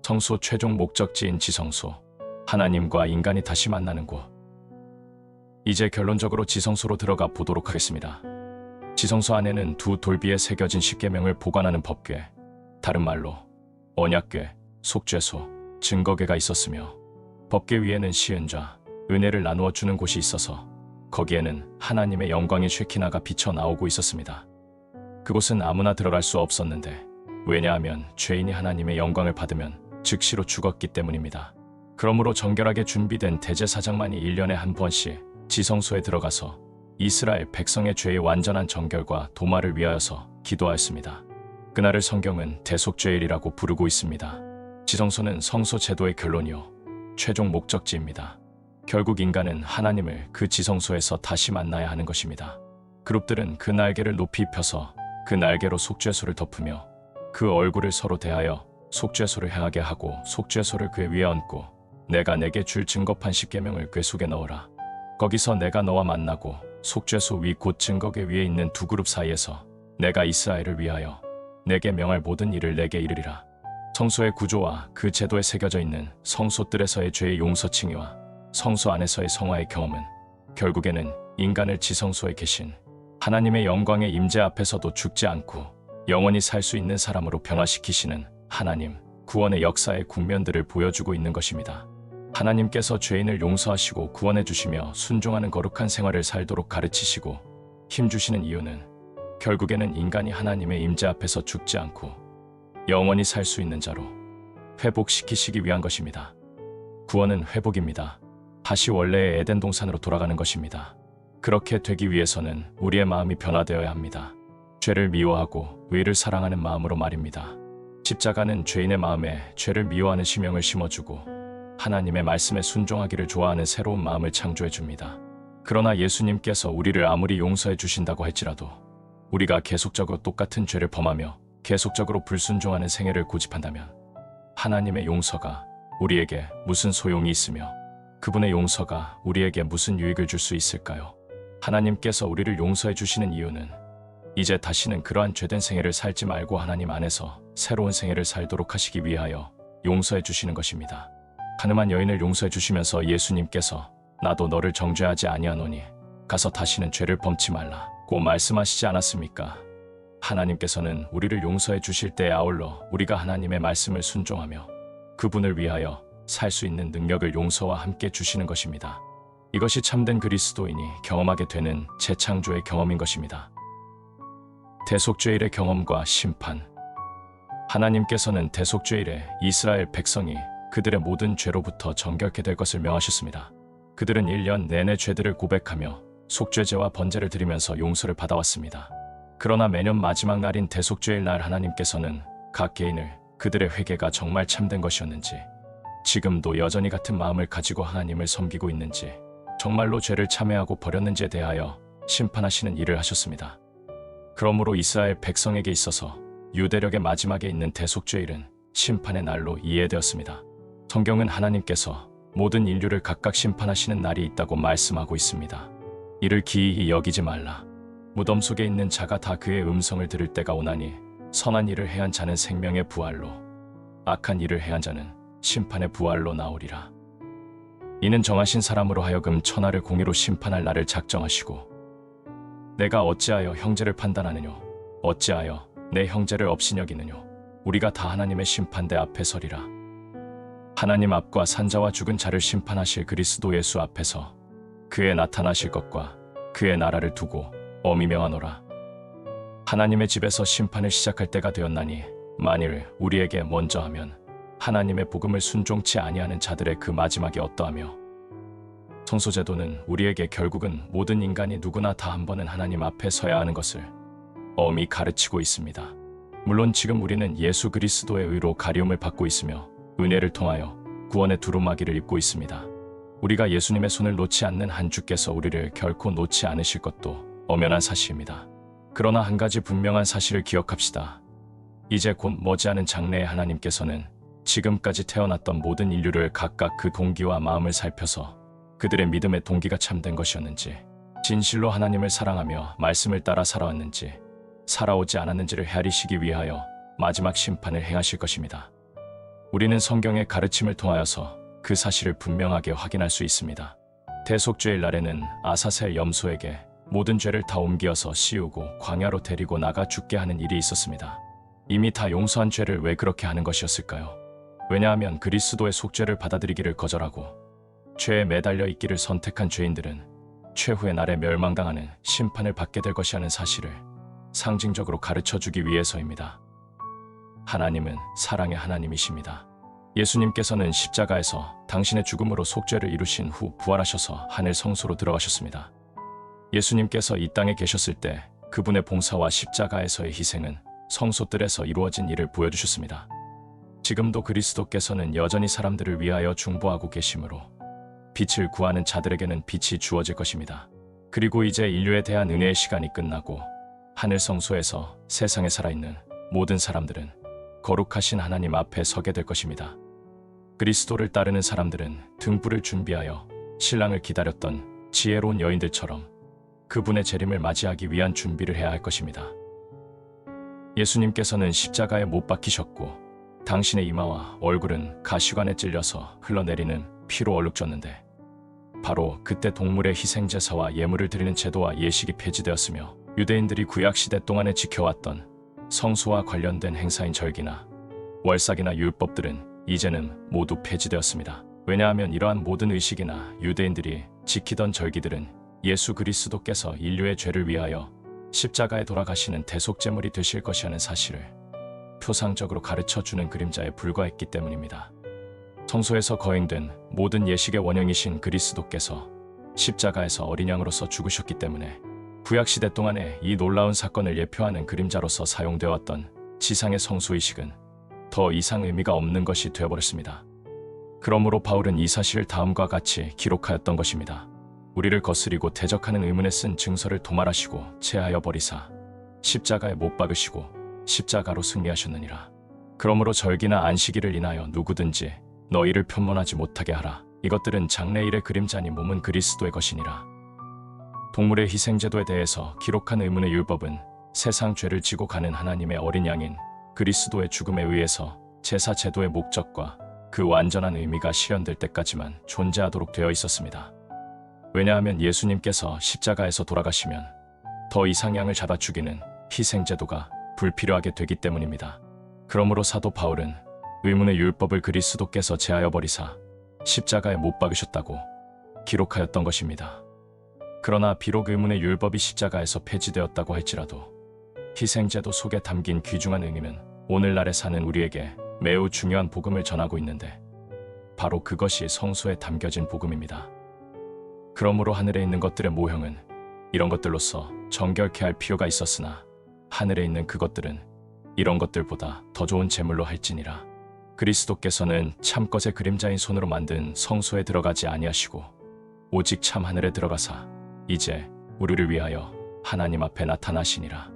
성소 최종 목적지인 지성소, 하나님과 인간이 다시 만나는 곳. 이제 결론적으로 지성소로 들어가 보도록 하겠습니다. 지성소 안에는 두 돌비에 새겨진 십계명을 보관하는 법궤, 다른 말로 언약궤, 속죄소, 증거궤가 있었으며 법궤 위에는 시은좌, 은혜를 나누어 주는 곳이 있어서 거기에는 하나님의 영광의 쉐키나가 비쳐 나오고 있었습니다. 그곳은 아무나 들어갈 수 없었는데, 왜냐하면 죄인이 하나님의 영광을 받으면 즉시로 죽었기 때문입니다. 그러므로 정결하게 준비된 대제사장만이 1년에 한 번씩 지성소에 들어가서 이스라엘 백성의 죄의 완전한 정결과 도말을 위하여서 기도하였습니다. 그날을 성경은 대속죄일이라고 부르고 있습니다. 지성소는 성소 제도의 결론이요, 최종 목적지입니다. 결국 인간은 하나님을 그 지성소에서 다시 만나야 하는 것입니다. 그룹들은 그 날개를 높이 펴서 그 날개로 속죄소를 덮으며 그 얼굴을 서로 대하여 속죄소를 향하게 하고 속죄소를 궤 위에 얹고 내가 내게 줄 증거판 십계명을 궤 속에 넣어라. 거기서 내가 너와 만나고 속죄소 위 곧 증거궤 위에 있는 두 그룹 사이에서 내가 이스라엘을 위하여 내게 명할 모든 일을 내게 이르리라. 성소의 구조와 그 제도에 새겨져 있는 성소뜰에서의 죄의 용서 칭의와 성소 안에서의 성화의 경험은 결국에는 인간을 지성소에 계신 하나님의 영광의 임재 앞에서도 죽지 않고 영원히 살 수 있는 사람으로 변화시키시는 하나님 구원의 역사의 국면들을 보여주고 있는 것입니다. 하나님께서 죄인을 용서하시고 구원해 주시며 순종하는 거룩한 생활을 살도록 가르치시고 힘주시는 이유는 결국에는 인간이 하나님의 임재 앞에서 죽지 않고 영원히 살 수 있는 자로 회복시키시기 위한 것입니다. 구원은 회복입니다. 다시 원래의 에덴 동산으로 돌아가는 것입니다. 그렇게 되기 위해서는 우리의 마음이 변화되어야 합니다. 죄를 미워하고 의를 사랑하는 마음으로 말입니다. 십자가는 죄인의 마음에 죄를 미워하는 심령을 심어주고 하나님의 말씀에 순종하기를 좋아하는 새로운 마음을 창조해 줍니다. 그러나 예수님께서 우리를 아무리 용서해 주신다고 할지라도 우리가 계속적으로 똑같은 죄를 범하며 계속적으로 불순종하는 생애를 고집한다면 하나님의 용서가 우리에게 무슨 소용이 있으며 그분의 용서가 우리에게 무슨 유익을 줄 수 있을까요? 하나님께서 우리를 용서해 주시는 이유는 이제 다시는 그러한 죄된 생애를 살지 말고 하나님 안에서 새로운 생애를 살도록 하시기 위하여 용서해 주시는 것입니다. 가늠한 여인을 용서해 주시면서 예수님께서 나도 너를 정죄하지 아니하노니 가서 다시는 죄를 범치 말라고 말씀하시지 않았습니까? 하나님께서는 우리를 용서해 주실 때에 아울러 우리가 하나님의 말씀을 순종하며 그분을 위하여 살 수 있는 능력을 용서와 함께 주시는 것입니다. 이것이 참된 그리스도인이 경험하게 되는 재창조의 경험인 것입니다. 대속죄일의 경험과 심판. 하나님께서는 대속죄일에 이스라엘 백성이 그들의 모든 죄로부터 정결케 될 것을 명하셨습니다. 그들은 1년 내내 죄들을 고백하며 속죄제와 번제를 드리면서 용서를 받아왔습니다. 그러나 매년 마지막 날인 대속죄일 날 하나님께서는 각 개인을 그들의 회개가 정말 참된 것이었는지, 지금도 여전히 같은 마음을 가지고 하나님을 섬기고 있는지, 정말로 죄를 참회하고 버렸는지에 대하여 심판하시는 일을 하셨습니다. 그러므로 이스라엘 백성에게 있어서 유대력의 마지막에 있는 대속죄일은 심판의 날로 이해되었습니다. 성경은 하나님께서 모든 인류를 각각 심판하시는 날이 있다고 말씀하고 있습니다. 이를 기이히 여기지 말라. 무덤 속에 있는 자가 다 그의 음성을 들을 때가 오나니 선한 일을 해한 자는 생명의 부활로, 악한 일을 해한 자는 심판의 부활로 나오리라. 이는 정하신 사람으로 하여금 천하를 공의로 심판할 날을 작정하시고, 내가 어찌하여 형제를 판단하느뇨? 어찌하여 내 형제를 업신여기느뇨? 우리가 다 하나님의 심판대 앞에 서리라. 하나님 앞과 산자와 죽은 자를 심판하실 그리스도 예수 앞에서 그의 나타나실 것과 그의 나라를 두고 엄히 명하노라. 하나님의 집에서 심판을 시작할 때가 되었나니 만일 우리에게 먼저 하면 하나님의 복음을 순종치 아니하는 자들의 그 마지막이 어떠하며, 성소제도는 우리에게 결국은 모든 인간이 누구나 다 한 번은 하나님 앞에 서야 하는 것을 엄히 가르치고 있습니다. 물론 지금 우리는 예수 그리스도의 의로 가리움을 받고 있으며 은혜를 통하여 구원의 두루마기를 입고 있습니다. 우리가 예수님의 손을 놓지 않는 한 주께서 우리를 결코 놓지 않으실 것도 엄연한 사실입니다. 그러나 한 가지 분명한 사실을 기억합시다. 이제 곧 머지않은 장래에 하나님께서는 지금까지 태어났던 모든 인류를 각각 그 동기와 마음을 살펴서 그들의 믿음의 동기가 참된 것이었는지, 진실로 하나님을 사랑하며 말씀을 따라 살아왔는지, 살아오지 않았는지를 헤아리시기 위하여 마지막 심판을 행하실 것입니다. 우리는 성경의 가르침을 통하여서 그 사실을 분명하게 확인할 수 있습니다. 대속죄일 날에는 아사셀 염소에게 모든 죄를 다 옮기어서 씌우고 광야로 데리고 나가 죽게 하는 일이 있었습니다. 이미 다 용서한 죄를 왜 그렇게 하는 것이었을까요? 왜냐하면 그리스도의 속죄를 받아들이기를 거절하고 죄에 매달려 있기를 선택한 죄인들은 최후의 날에 멸망당하는 심판을 받게 될 것이라는 사실을 상징적으로 가르쳐주기 위해서입니다. 하나님은 사랑의 하나님이십니다. 예수님께서는 십자가에서 당신의 죽음으로 속죄를 이루신 후 부활하셔서 하늘 성소로 들어가셨습니다. 예수님께서 이 땅에 계셨을 때 그분의 봉사와 십자가에서의 희생은 성소뜰에서 이루어진 일을 보여주셨습니다. 지금도 그리스도께서는 여전히 사람들을 위하여 중보하고 계시므로 빛을 구하는 자들에게는 빛이 주어질 것입니다. 그리고 이제 인류에 대한 은혜의 시간이 끝나고 하늘 성소에서 세상에 살아있는 모든 사람들은 거룩하신 하나님 앞에 서게 될 것입니다. 그리스도를 따르는 사람들은 등불을 준비하여 신랑을 기다렸던 지혜로운 여인들처럼 그분의 재림을 맞이하기 위한 준비를 해야 할 것입니다. 예수님께서는 십자가에 못 박히셨고 당신의 이마와 얼굴은 가시관에 찔려서 흘러내리는 피로 얼룩졌는데 바로 그때 동물의 희생제사와 예물을 드리는 제도와 예식이 폐지되었으며 유대인들이 구약시대 동안에 지켜왔던 성소와 관련된 행사인 절기나 월삭이나 율법들은 이제는 모두 폐지되었습니다. 왜냐하면 이러한 모든 의식이나 유대인들이 지키던 절기들은 예수 그리스도께서 인류의 죄를 위하여 십자가에 돌아가시는 대속제물이 되실 것이라는 사실을 표상적으로 가르쳐주는 그림자에 불과했기 때문입니다. 성소에서 거행된 모든 예식의 원형이신 그리스도께서 십자가에서 어린 양으로서 죽으셨기 때문에 구약시대 동안에 이 놀라운 사건을 예표하는 그림자로서 사용되었던 지상의 성소의식은 더 이상 의미가 없는 것이 되어버렸습니다. 그러므로 바울은 이 사실을 다음과 같이 기록하였던 것입니다. 우리를 거스리고 대적하는 의문에 쓴 증서를 도말하시고 체하여 버리사 십자가에 못 박으시고 십자가로 승리하셨느니라. 그러므로 절기나 안식일을 인하여 누구든지 너희를 편mon하지 못하게 하라. 이것들은 장래일의 그림자니 몸은 그리스도의 것이니라. 동물의 희생제도에 대해서 기록한 의문의 율법은 세상 죄를 지고 가는 하나님의 어린 양인 그리스도의 죽음에 의해서 제사 제도의 목적과 그 완전한 의미가 실현될 때까지만 존재하도록 되어 있었습니다. 왜냐하면 예수님께서 십자가에서 돌아가시면 더 이상 양을 잡아 죽이는 희생제도가 불필요하게 되기 때문입니다. 그러므로 사도 바울은 의문의 율법을 그리스도께서 제하여 버리사 십자가에 못 박으셨다고 기록하였던 것입니다. 그러나 비록 의문의 율법이 십자가에서 폐지되었다고 할지라도 희생제도 속에 담긴 귀중한 의미는 오늘날에 사는 우리에게 매우 중요한 복음을 전하고 있는데 바로 그것이 성소에 담겨진 복음입니다. 그러므로 하늘에 있는 것들의 모형은 이런 것들로서 정결케 할 필요가 있었으나 하늘에 있는 그것들은 이런 것들보다 더 좋은 제물로 할지니라. 그리스도께서는 참것의 그림자인 손으로 만든 성소에 들어가지 아니하시고 오직 참 하늘에 들어가사 이제 우리를 위하여 하나님 앞에 나타나시니라.